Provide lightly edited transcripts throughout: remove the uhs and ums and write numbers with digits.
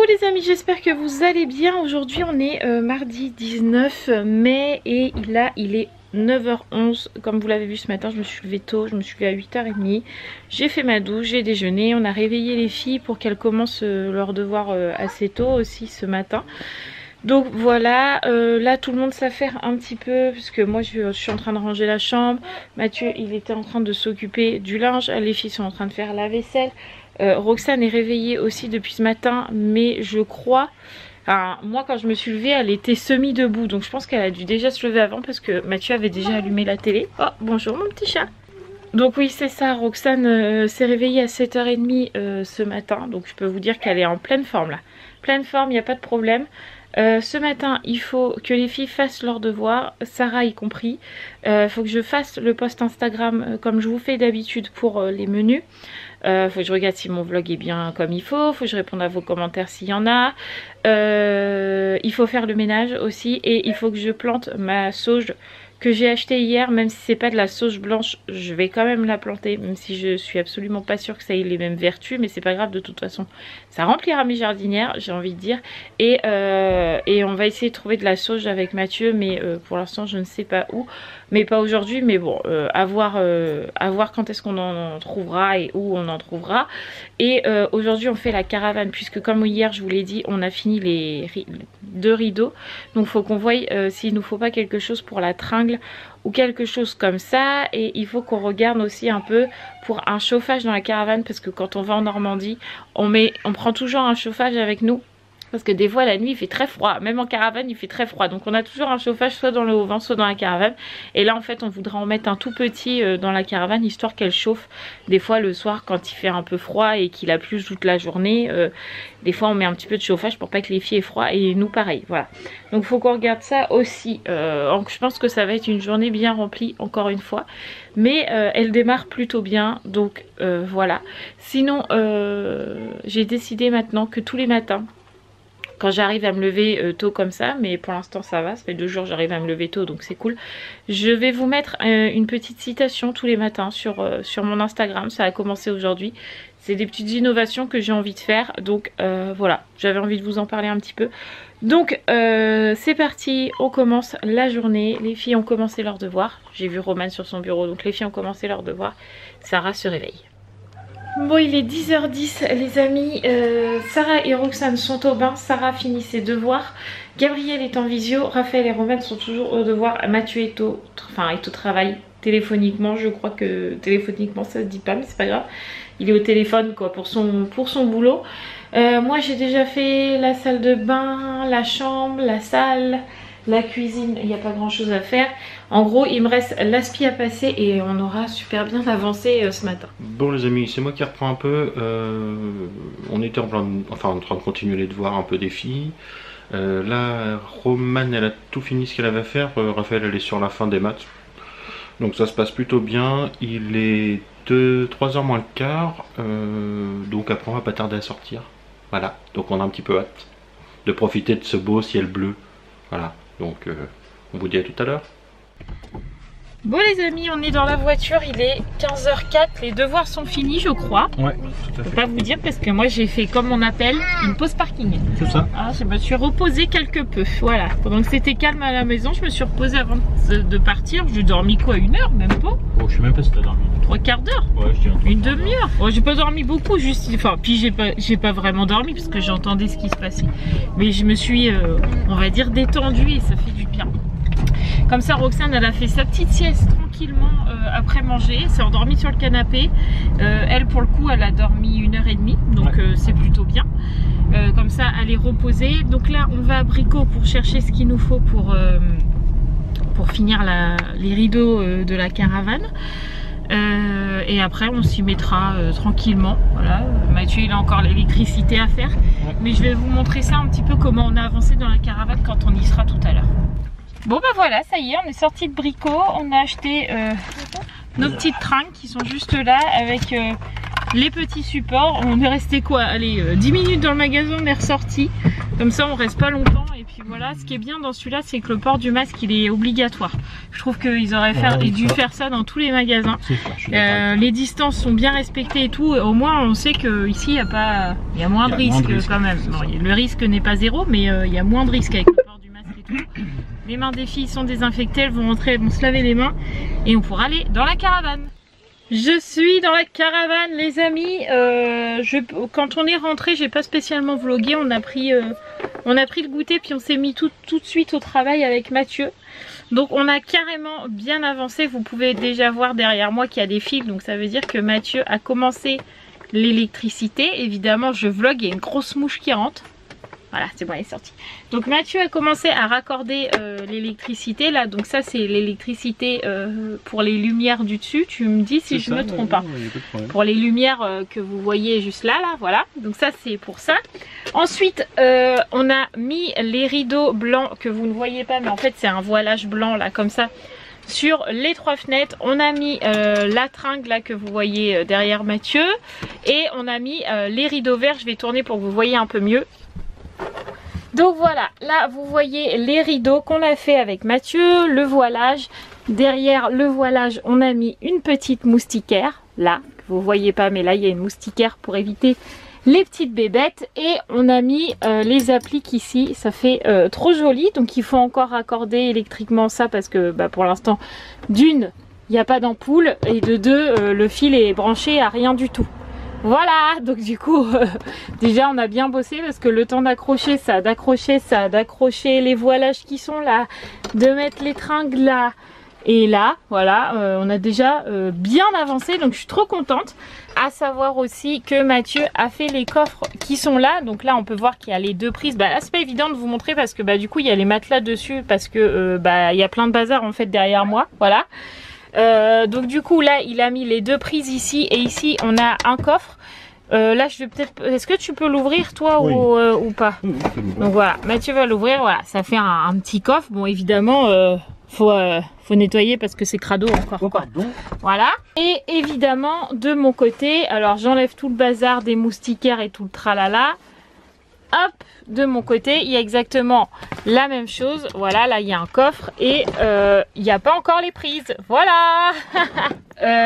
les amis, j'espère que vous allez bien. Aujourd'hui on est mardi 19 mai et il est 9h11. Comme vous l'avez vu ce matin, je me suis levée tôt, je me suis levée à 8h30. J'ai fait ma douche, j'ai déjeuné, on a réveillé les filles pour qu'elles commencent leur devoir assez tôt aussi ce matin. Donc voilà, là tout le monde s'affaire un petit peu puisque moi je suis en train de ranger la chambre. Mathieu il était en train de s'occuper du linge, les filles sont en train de faire la vaisselle. Roxane est réveillée aussi depuis ce matin, mais je crois... Enfin, moi quand je me suis levée elle était semi-debout, donc je pense qu'elle a dû déjà se lever avant parce que Mathieu avait déjà allumé la télé. Oh bonjour mon petit chat. Donc oui c'est ça, Roxane s'est réveillée à 7h30 ce matin, donc je peux vous dire qu'elle est en pleine forme là. Pleine forme, il n'y a pas de problème. Ce matin il faut que les filles fassent leurs devoirs, Sarah y compris. Il faut que je fasse le post Instagram comme je vous fais d'habitude pour les menus. Faut que je regarde si mon vlog est bien comme il faut que je réponde à vos commentaires s'il y en a. Il faut faire le ménage aussi et il faut que je plante ma sauge que j'ai acheté hier, même si c'est pas de la sauge blanche, je vais quand même la planter, même si je suis absolument pas sûre que ça ait les mêmes vertus, mais c'est pas grave de toute façon. Ça remplira mes jardinières, j'ai envie de dire, et on va essayer de trouver de la sauge avec Mathieu, mais pour l'instant je ne sais pas où, mais pas aujourd'hui, mais bon, à voir quand est-ce qu'on en trouvera et où on en trouvera. Et aujourd'hui on fait la caravane, puisque comme hier je vous l'ai dit, on a fini les deux rideaux, donc faut qu'on voie s'il nous faut pas quelque chose pour la tringle ou quelque chose comme ça. Et il faut qu'on regarde aussi un peu pour un chauffage dans la caravane, parce que quand on va en Normandie on prend toujours un chauffage avec nous, parce que des fois la nuit il fait très froid, même en caravane il fait très froid, donc on a toujours un chauffage soit dans le haut-vent soit dans la caravane. Et là en fait on voudrait en mettre un tout petit dans la caravane, histoire qu'elle chauffe des fois le soir quand il fait un peu froid et qu'il a plu toute la journée. Des fois on met un petit peu de chauffage pour pas que les filles aient froid, et nous pareil, voilà. Donc faut qu'on regarde ça aussi. Je pense que ça va être une journée bien remplie encore une fois, mais elle démarre plutôt bien, donc voilà. Sinon j'ai décidé maintenant que tous les matins, quand j'arrive à me lever tôt comme ça, mais pour l'instant ça va, ça fait 2 jours j'arrive à me lever tôt, donc c'est cool. Je vais vous mettre une petite citation tous les matins sur mon Instagram, ça a commencé aujourd'hui. C'est des petites innovations que j'ai envie de faire, donc voilà, j'avais envie de vous en parler un petit peu. Donc c'est parti, on commence la journée, les filles ont commencé leurs devoirs. J'ai vu Romane sur son bureau, donc les filles ont commencé leurs devoirs. Sarah se réveille. Bon, il est 10h10 les amis, Sarah et Roxane sont au bain, Sarah finit ses devoirs, Gabriel est en visio, Raphaël et Romane sont toujours au devoir, Mathieu est au travail téléphoniquement, je crois que téléphoniquement ça se dit pas, mais c'est pas grave, il est au téléphone quoi pour son boulot. Moi j'ai déjà fait la salle de bain, la chambre, la salle, la cuisine, il n'y a pas grand chose à faire. En gros il me reste l'aspi à passer et on aura super bien avancé ce matin. Bon les amis, c'est moi qui reprends un peu. On était en train de continuer les devoirs un peu des filles. Là Romane elle a tout fini ce qu'elle avait à faire. Raphaël elle est sur la fin des maths, donc ça se passe plutôt bien. Il est 3h moins le quart, donc après on va pas tarder à sortir. Voilà, donc on a un petit peu hâte de profiter de ce beau ciel bleu. Voilà, donc on vous dit à tout à l'heure. Bon les amis, on est dans la voiture, il est 15h04, les devoirs sont finis je crois. Ouais, tout à fait. Je peux pas vous dire parce que moi j'ai fait comme on appelle une pause parking. C'est ça. Ah, je me suis reposée quelque peu, voilà. Pendant que c'était calme à la maison, je me suis reposée avant de partir. J'ai dormi quoi, 1 heure, même pas. Oh, je sais même pas si t'as dormi. 3/4 d'heure. Ouais, je dirais une demi-heure. Oh, j'ai pas dormi beaucoup, juste. Enfin, puis j'ai pas vraiment dormi parce que j'entendais ce qui se passait. Mais je me suis, on va dire, détendue et ça fait du bien. Comme ça, Roxane, elle a fait sa petite sieste tranquillement après manger. Elle s'est endormie sur le canapé. Elle, pour le coup, elle a dormi 1h30. Donc, ouais. C'est plutôt bien. Comme ça, elle est reposée. Donc là, on va à Brico pour chercher ce qu'il nous faut pour finir les rideaux de la caravane. Et après on s'y mettra tranquillement. Voilà, Mathieu il a encore l'électricité à faire, mais je vais vous montrer ça un petit peu comment on a avancé dans la caravane quand on y sera tout à l'heure. Bon bah voilà, ça y est, on est sorti de Brico, on a acheté nos petites tringues qui sont juste là avec les petits supports. On est resté quoi, allez, 10 minutes dans le magasin, on est ressorti. Comme ça on reste pas longtemps. Et puis voilà, ce qui est bien dans celui-là, c'est que le port du masque il est obligatoire. Je trouve qu'ils auraient dû faire ça dans tous les magasins. Les distances sont bien respectées et tout. Au moins on sait que ici il y a moins de risques quand même. Bon, le risque n'est pas zéro, mais il y a moins de risques avec le port du masque et tout. Les mains des filles sont désinfectées, elles vont rentrer, elles vont se laver les mains et on pourra aller dans la caravane. Je suis dans la caravane les amis. Quand on est rentré, j'ai pas spécialement vlogué, on a pris le goûter puis on s'est mis tout de suite au travail avec Mathieu. Donc on a carrément bien avancé, vous pouvez déjà voir derrière moi qu'il y a des fils, donc ça veut dire que Mathieu a commencé l'électricité. Évidemment je vlog, il y a une grosse mouche qui rentre. Voilà, c'est bon, elle est sortie. Donc Mathieu a commencé à raccorder l'électricité là. Donc ça c'est l'électricité pour les lumières du dessus. Tu me dis si je me trompe pas. Pour les lumières que vous voyez juste là, voilà. Donc ça c'est pour ça. Ensuite on a mis les rideaux blancs que vous ne voyez pas, mais en fait c'est un voilage blanc là comme ça. Sur les 3 fenêtres, on a mis la tringle là que vous voyez derrière Mathieu. Et on a mis les rideaux verts. Je vais tourner pour que vous voyez un peu mieux. Donc voilà, là vous voyez les rideaux qu'on a fait avec Mathieu, le voilage. Derrière le voilage, on a mis une petite moustiquaire, là, que vous voyez pas, mais là il y a une moustiquaire pour éviter les petites bébêtes. Et on a mis les appliques ici, ça fait trop joli. Donc il faut encore raccorder électriquement ça parce que pour l'instant, d'une, il n'y a pas d'ampoule et de deux, le fil est branché à rien du tout. Voilà, donc du coup déjà on a bien bossé parce que le temps d'accrocher ça, d'accrocher les voilages qui sont là, de mettre les tringles là et là, voilà, on a déjà bien avancé, donc je suis trop contente. À savoir aussi que Mathieu a fait les coffres qui sont là, donc là on peut voir qu'il y a les 2 prises. Là c'est pas évident de vous montrer parce que du coup il y a les matelas dessus parce que il y a plein de bazar en fait derrière moi, voilà. Donc du coup là il a mis les 2 prises ici et ici on a un coffre. Là je vais peut-être... Est-ce que tu peux l'ouvrir toi ou pas? Donc voilà, Mathieu va l'ouvrir, voilà, ça fait un petit coffre. Bon évidemment faut nettoyer parce que c'est crado encore quoi. Voilà. Et évidemment de mon côté, alors j'enlève tout le bazar des moustiquaires et tout le tralala. Hop, de mon côté il y a exactement la même chose. Voilà, là il y a un coffre et il n'y a pas encore les prises. Voilà.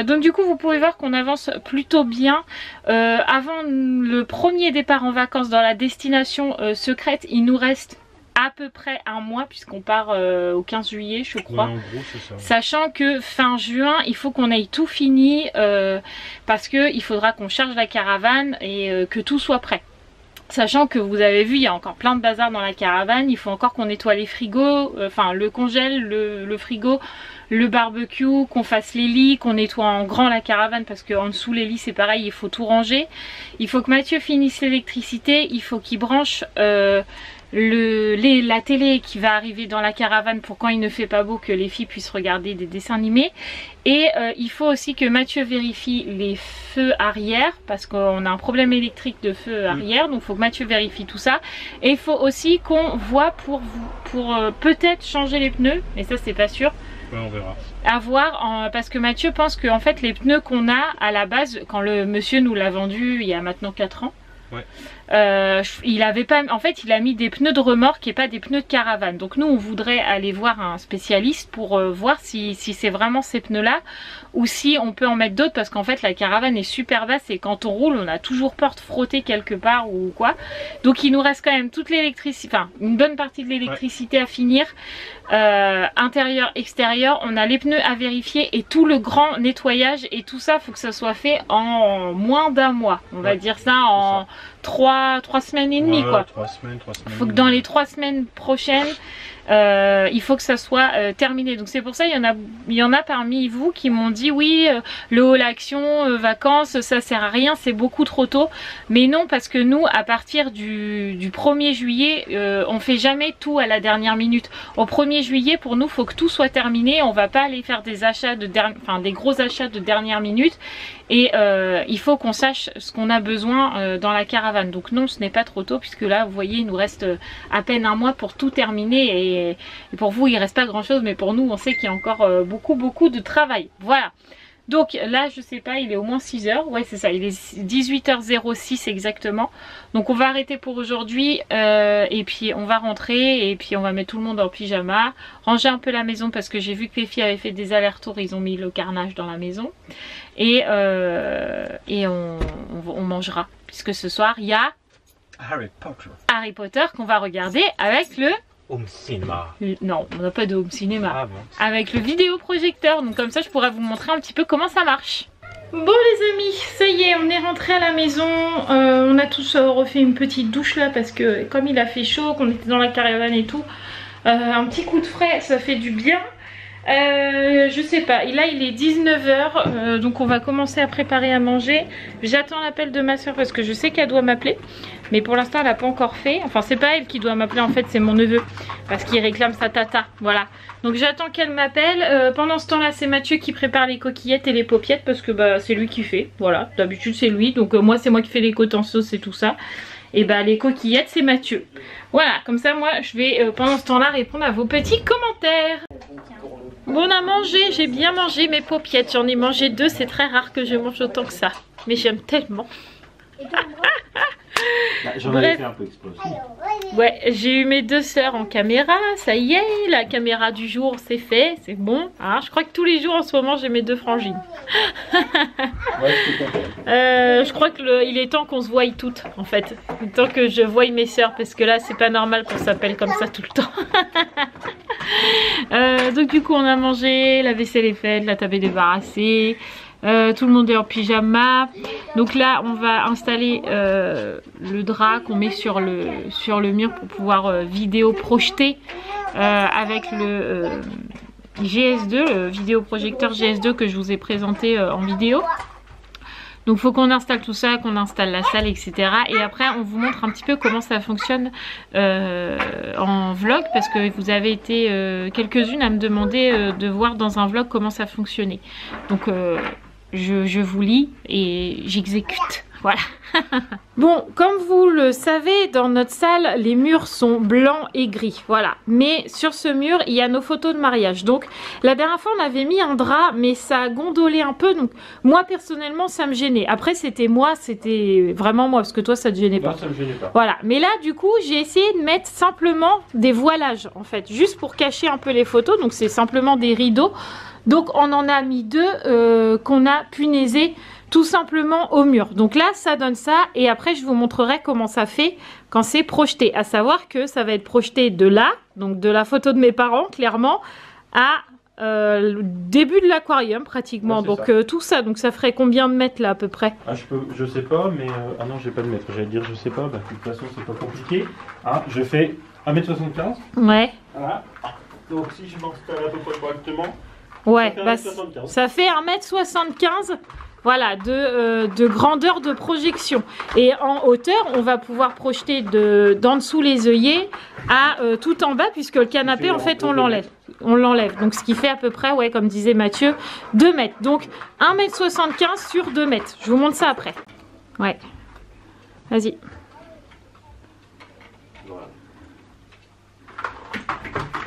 Donc du coup vous pouvez voir qu'on avance plutôt bien. Avant le premier départ en vacances dans la destination secrète, il nous reste à peu près un mois puisqu'on part au 15 juillet je crois. Ouais, en gros, c'est ça. Sachant que fin juin il faut qu'on ait tout fini parce que il faudra qu'on charge la caravane et que tout soit prêt. Sachant que vous avez vu, il y a encore plein de bazar dans la caravane. Il faut encore qu'on nettoie les frigos, enfin le congèle, le frigo, le barbecue, qu'on fasse les lits, qu'on nettoie en grand la caravane parce qu'en dessous les lits c'est pareil, il faut tout ranger. Il faut que Mathieu finisse l'électricité, il faut qu'il branche la télé qui va arriver dans la caravane pour quand il ne fait pas beau que les filles puissent regarder des dessins animés. Et il faut aussi que Mathieu vérifie les feux arrière parce qu'on a un problème électrique de feu arrière, donc il faut que Mathieu vérifie tout ça. Et il faut aussi qu'on voit pour peut-être changer les pneus, mais ça c'est pas sûr. Ouais, on verra. À voir, parce que Mathieu pense que en fait les pneus qu'on a à la base, quand le monsieur nous l'a vendu il y a maintenant 4 ans, ouais. Il avait pas, en fait il a mis des pneus de remorque et pas des pneus de caravane. Donc nous on voudrait aller voir un spécialiste pour voir si c'est vraiment ces pneus là ou si on peut en mettre d'autres, parce qu'en fait la caravane est super basse et quand on roule on a toujours peur de frotter quelque part ou quoi. Donc il nous reste quand même toute l'électricité, enfin une bonne partie de l'électricité à finir, intérieur, extérieur. On a les pneus à vérifier et tout le grand nettoyage et tout ça faut que ça soit fait en moins d'un mois, on va dire ça, en 3 semaines et demie, quoi. 3 semaines. Faut que dans les 3 semaines prochaines, il faut que ça soit terminé. Donc c'est pour ça il y en a parmi vous qui m'ont dit oui, le haul action, vacances, ça sert à rien, c'est beaucoup trop tôt. Mais non, parce que nous à partir du 1er juillet, on fait jamais tout à la dernière minute. Au 1er juillet pour nous faut que tout soit terminé. On va pas aller faire des achats des gros achats de dernière minute. Et il faut qu'on sache ce qu'on a besoin dans la caravane. Donc non, ce n'est pas trop tôt puisque là vous voyez il nous reste à peine un mois pour tout terminer. Et pour vous il reste pas grand chose, mais pour nous on sait qu'il y a encore beaucoup de travail. Voilà. Donc là je sais pas, il est au moins 6 h. Ouais c'est ça, il est 18h06 exactement. Donc on va arrêter pour aujourd'hui et puis on va rentrer et puis on va mettre tout le monde en pyjama. Ranger un peu la maison parce que j'ai vu que les filles avaient fait des allers-retours, ils ont mis le carnage dans la maison. Et on mangera puisque ce soir il y a Harry Potter qu'on va regarder avec le Home cinéma. Non, on n'a pas de home cinéma. Ah bon. Avec le vidéoprojecteur. Donc comme ça, je pourrais vous montrer un petit peu comment ça marche. Bon les amis, ça y est, on est rentré à la maison. On a tous refait une petite douche là parce que comme il a fait chaud, qu'on était dans la caravane et tout, un petit coup de frais, ça fait du bien. Je sais pas, là il est 19 h, donc on va commencer à préparer à manger. J'attends l'appel de ma soeur parce que je sais qu'elle doit m'appeler. Mais pour l'instant elle n'a pas encore fait. Enfin c'est pas elle qui doit m'appeler en fait, c'est mon neveu. Parce qu'il réclame sa tata, voilà. Donc j'attends qu'elle m'appelle. Pendant ce temps là c'est Mathieu qui prépare les coquillettes et les paupiettes. Parce que bah, c'est lui qui fait, voilà. D'habitude c'est lui, donc moi c'est moi qui fais les côtes en sauce et tout ça. Et bah les coquillettes c'est Mathieu. Voilà, comme ça moi je vais pendant ce temps là répondre à vos petits commentaires. Bon on a mangé, j'ai bien mangé mes paupiettes. J'en ai mangé 2, c'est très rare que je mange autant que ça. Mais j'aime tellement. J'en avais fait un peu exprès aussi. Ouais, j'ai eu mes 2 sœurs en caméra, ça y est, la caméra du jour c'est fait, c'est bon. Hein, je crois que tous les jours en ce moment j'ai mes 2 frangines. Ouais, je crois qu'il est temps qu'on se voie toutes en fait. Il est temps que je voie mes sœurs parce que là c'est pas normal qu'on s'appelle comme ça tout le temps. Donc du coup on a mangé, la vaisselle est faite, la table est débarrassée. Tout le monde est en pyjama. Donc là on va installer le drap qu'on met sur le mur pour pouvoir vidéo projeter avec le GS2, le vidéoprojecteur GS2 que je vous ai présenté en vidéo. Donc il faut qu'on installe tout ça, qu'on installe la salle, etc. Et après on vous montre un petit peu comment ça fonctionne en vlog. Parce que vous avez été quelques-unes à me demander de voir dans un vlog comment ça fonctionnait. Donc je vous lis et j'exécute. Voilà. Bon, comme vous le savez, dans notre salle, les murs sont blancs et gris. Voilà. Mais sur ce mur, il y a nos photos de mariage. Donc, la dernière fois, on avait mis un drap, mais ça a gondolé un peu. Donc, moi, personnellement, ça me gênait. Après, c'était vraiment moi, parce que toi, ça te gênait pas. Non, ça me gênait pas. Voilà. Mais là, du coup, j'ai essayé de mettre simplement des voilages, en fait. Juste pour cacher un peu les photos. Donc, c'est simplement des rideaux. Donc, on en a mis 2 qu'on a punaisés tout simplement au mur. Donc là ça donne ça et après je vous montrerai comment ça fait quand c'est projeté. À savoir que ça va être projeté de là, donc de la photo de mes parents clairement, à le début de l'aquarium pratiquement. Ouais, donc tout ça, donc ça ferait combien de mètres là à peu près? Ah je sais pas mais ah non j'ai pas de mètre, j'allais dire je sais pas, bah, de toute façon c'est pas compliqué. Ah, je fais 1m75. Ouais. Voilà. Donc si je m'installe à peu près correctement. Ouais, bah, ça fait 1m75. Voilà, de grandeur de projection. Et en hauteur, on va pouvoir projeter d'en dessous les œillets à tout en bas, puisque le canapé, en fait, on l'enlève. On l'enlève. Donc, ce qui fait à peu près, ouais, comme disait Mathieu, 2 mètres. Donc, 1m75 sur 2 mètres. Je vous montre ça après. Ouais. Vas-y.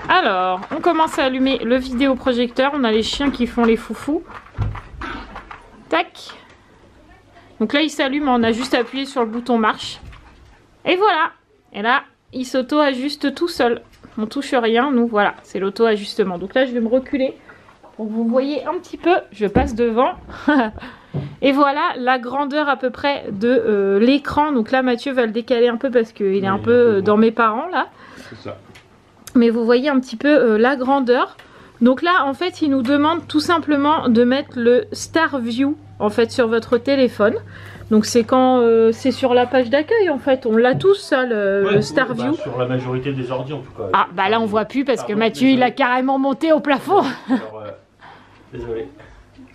Alors, on commence à allumer le vidéoprojecteur. On a les chiens qui font les foufous. Tac. Donc là il s'allume, on a juste appuyé sur le bouton marche. Et voilà. Et là il s'auto-ajuste tout seul. On touche rien, nous voilà, c'est l'auto-ajustement. Donc là je vais me reculer pour que vous voyez un petit peu. Je passe devant. Et voilà la grandeur à peu près de l'écran. Donc là Mathieu va le décaler un peu parce qu'il est un peu dans mes parents là. C'est ça. Mais vous voyez un petit peu la grandeur. Donc là en fait il nous demande tout simplement de mettre le Star View en fait sur votre téléphone. Donc c'est quand c'est sur la page d'accueil en fait, on l'a tous ça le Star View. Sur la majorité des ordi en tout cas. Ah bah là on voit plus parce que Mathieu il a carrément monté au plafond. Alors, désolé.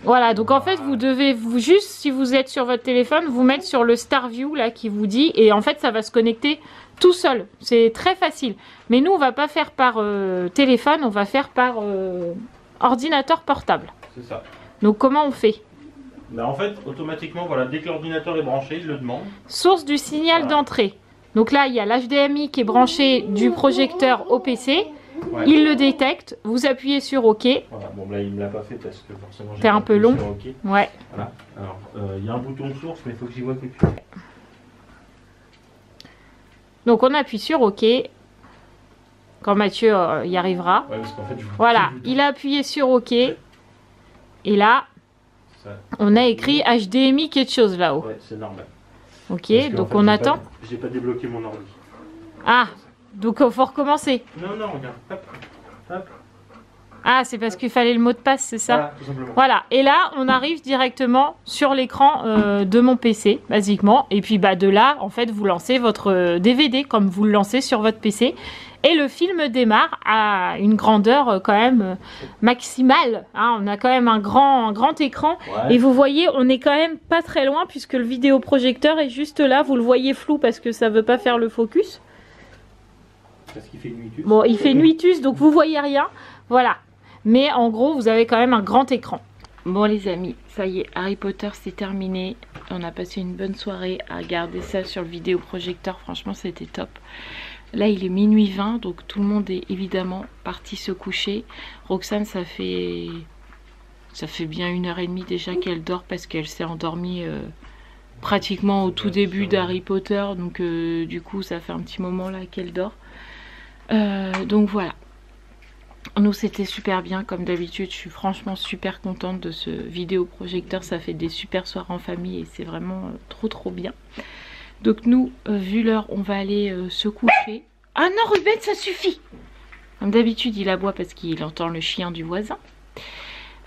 Voilà, donc en fait vous devez juste si vous êtes sur votre téléphone vous mettre sur le Star View là qui vous dit et en fait ça va se connecter tout seul, c'est très facile. Mais nous on va pas faire par téléphone, on va faire par ordinateur portable. C'est ça. Donc comment on fait? Bah en fait automatiquement voilà, dès que l'ordinateur est branché, il le demande. Source du signal d'entrée. Donc là il y a l'HDMI qui est branché du projecteur au PC Ouais. Il le détecte, vous appuyez sur OK. Voilà, bon là il me l'a pas fait parce que forcément j'ai C'est un peu long. OK. Ouais. Voilà. Alors il y a un bouton source mais il faut que j'y vois quelque chose. Donc on appuie sur OK. Quand Mathieu y arrivera. Ouais, parce qu'en fait, Voilà, il a appuyé sur OK. Et là, ça... on a écrit HDMI quelque chose là-haut. Ouais, c'est normal. OK, donc on attend. J'ai pas débloqué mon ordi. Ah, donc il faut recommencer. Non, non, regarde. Hop, hop. Ah, c'est parce qu'il fallait le mot de passe, c'est ça? Voilà, tout simplement. Voilà, et là, on arrive directement sur l'écran de mon PC, basiquement. Et puis, bah, de là, en fait, vous lancez votre DVD comme vous le lancez sur votre PC. Et le film démarre à une grandeur quand même maximale. Hein. On a quand même un grand écran. Ouais. Et vous voyez, on est quand même pas très loin puisque le vidéoprojecteur est juste là. Vous le voyez flou parce que ça veut pas faire le focus. Parce qu'il fait nuitus. Bon, il fait nuitus, donc vous voyez rien. Voilà. Mais en gros, vous avez quand même un grand écran. Bon les amis, ça y est, Harry Potter c'est terminé. On a passé une bonne soirée à regarder ça sur le vidéoprojecteur. Franchement, c'était top. Là, il est minuit 20, donc tout le monde est évidemment parti se coucher. Roxane, ça fait bien 1h30 déjà qu'elle dort parce qu'elle s'est endormie pratiquement au tout début d'Harry Potter. Donc du coup, ça fait un petit moment là qu'elle dort. Donc voilà. Nous, c'était super bien comme d'habitude. Je suis franchement super contente de ce vidéoprojecteur. Ça fait des super soirs en famille et c'est vraiment trop bien. Donc nous, vu l'heure, on va aller se coucher. Ah non, Ruben, ça suffit. Comme d'habitude, il aboie parce qu'il entend le chien du voisin.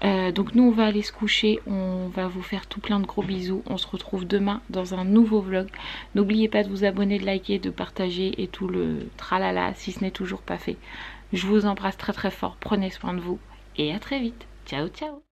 Donc nous, on va aller se coucher. On va vous faire tout plein de gros bisous. On se retrouve demain dans un nouveau vlog. N'oubliez pas de vous abonner, de liker, de partager et tout le tralala si ce n'est toujours pas fait. Je vous embrasse très fort. Prenez soin de vous et à très vite. Ciao, ciao.